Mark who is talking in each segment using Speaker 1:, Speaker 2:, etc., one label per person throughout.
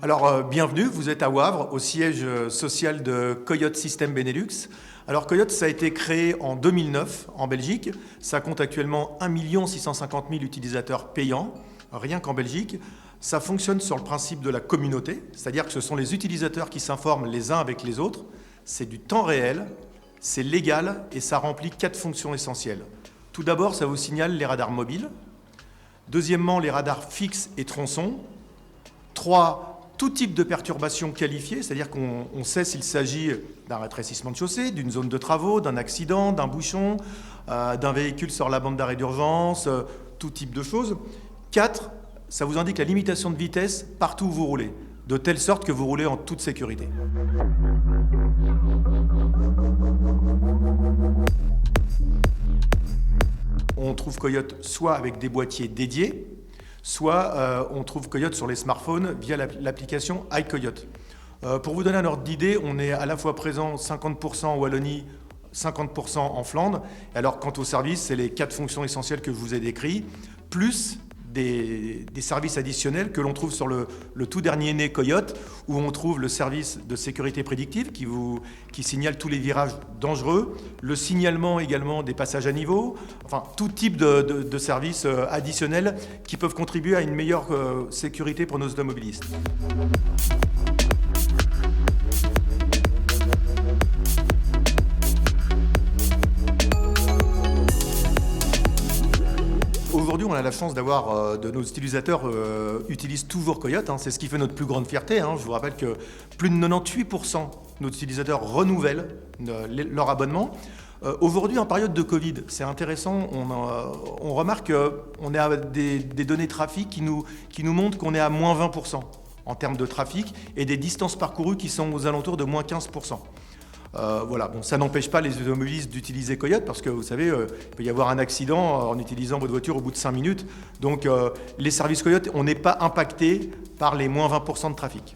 Speaker 1: Alors, bienvenue, vous êtes à Wavre, au siège social de Coyote System Benelux. Alors, Coyote, ça a été créé en 2009 en Belgique. Ça compte actuellement 1 650 000 utilisateurs payants, rien qu'en Belgique. Ça fonctionne sur le principe de la communauté, c'est-à-dire que ce sont les utilisateurs qui s'informent les uns avec les autres. C'est du temps réel, c'est légal et ça remplit 4 fonctions essentielles. Tout d'abord, ça vous signale les radars mobiles. Deuxièmement, les radars fixes et tronçons. 3, tout type de perturbation qualifiée, c'est-à-dire qu'on sait s'il s'agit d'un rétrécissement de chaussée, d'une zone de travaux, d'un accident, d'un bouchon, d'un véhicule sur la bande d'arrêt d'urgence, tout type de choses. 4, ça vous indique la limitation de vitesse partout où vous roulez, de telle sorte que vous roulez en toute sécurité. On trouve Coyote soit avec des boîtiers dédiés, soit on trouve Coyote sur les smartphones via l'application iCoyote. Pour vous donner un ordre d'idée, on est à la fois présent 50% en Wallonie, 50% en Flandre. Alors quant au service, c'est les 4 fonctions essentielles que je vous ai décrites, plus des services additionnels que l'on trouve sur le tout dernier né Coyote, où on trouve le service de sécurité prédictive qui signale tous les virages dangereux, le signalement également des passages à niveau, enfin tout type de services additionnels qui peuvent contribuer à une meilleure sécurité pour nos automobilistes. Aujourd'hui, on a la chance d'avoir de nos utilisateurs utilisent toujours Coyote. C'est ce qui fait notre plus grande fierté. Je vous rappelle que plus de 98% de nos utilisateurs renouvellent leur abonnement. Aujourd'hui, en période de Covid, c'est intéressant. On remarque qu'on est à des données trafic qui nous montrent qu'on est à moins 20% en termes de trafic et des distances parcourues qui sont aux alentours de moins 15%. Voilà, bon, ça n'empêche pas les automobilistes d'utiliser Coyote parce que vous savez, il peut y avoir un accident en utilisant votre voiture au bout de 5 minutes. Donc les services Coyote, on n'est pas impacté par les moins 20% de trafic.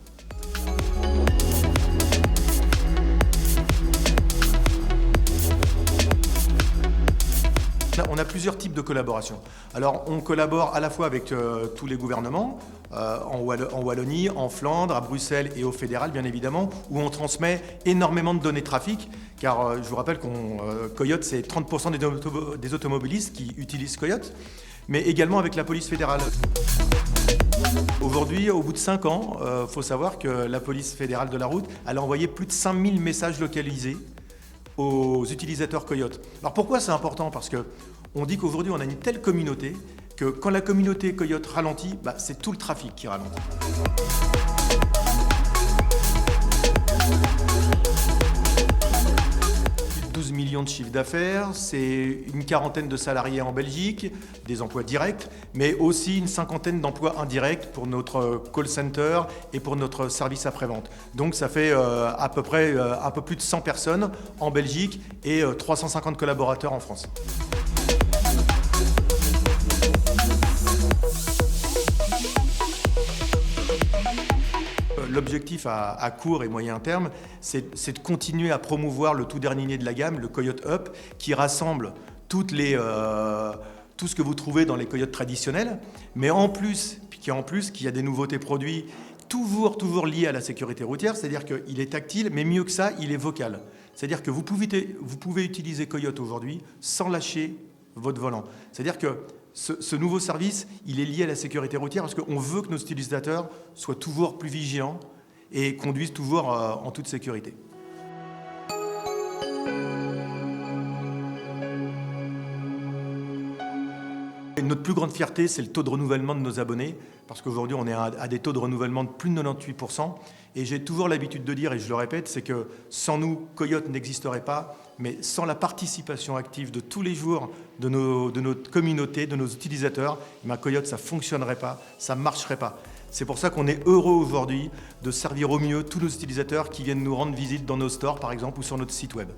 Speaker 1: On a plusieurs types de collaboration. Alors, on collabore à la fois avec tous les gouvernements, en Wallonie, en Flandre, à Bruxelles et au fédéral, bien évidemment, où on transmet énormément de données de trafic, car je vous rappelle Coyote, c'est 30% des automobilistes qui utilisent Coyote, mais également avec la police fédérale. Aujourd'hui, au bout de 5 ans, il faut savoir que la police fédérale de la route, elle a envoyé plus de 5000 messages localisés aux utilisateurs Coyote. Alors pourquoi c'est important? Parce qu'on dit qu'aujourd'hui on a une telle communauté que quand la communauté Coyote ralentit, c'est tout le trafic qui ralentit. 12 millions de chiffres d'affaires, c'est une quarantaine de salariés en Belgique, des emplois directs, mais aussi une cinquantaine d'emplois indirects pour notre call center et pour notre service après-vente. Donc ça fait à peu près un peu plus de 100 personnes en Belgique et 350 collaborateurs en France. L'objectif à court et moyen terme, c'est de continuer à promouvoir le tout dernier né de la gamme, le Coyote Up, qui rassemble tout ce que vous trouvez dans les Coyotes traditionnels, mais en plus, qu'il y a des nouveautés produits toujours liées à la sécurité routière, c'est-à-dire qu'il est tactile, mais mieux que ça, il est vocal. C'est-à-dire que vous pouvez utiliser Coyote aujourd'hui sans lâcher votre volant. C'est-à-dire que ce nouveau service, il est lié à la sécurité routière parce qu'on veut que nos utilisateurs soient toujours plus vigilants et conduisent toujours en toute sécurité. Notre plus grande fierté, c'est le taux de renouvellement de nos abonnés, parce qu'aujourd'hui, on est à des taux de renouvellement de plus de 98%. Et j'ai toujours l'habitude de dire, et je le répète, c'est que sans nous, Coyote n'existerait pas, mais sans la participation active de tous les jours de notre communauté, de nos utilisateurs, Coyote, ça ne fonctionnerait pas, ça ne marcherait pas. C'est pour ça qu'on est heureux aujourd'hui de servir au mieux tous nos utilisateurs qui viennent nous rendre visite dans nos stores, par exemple, ou sur notre site web.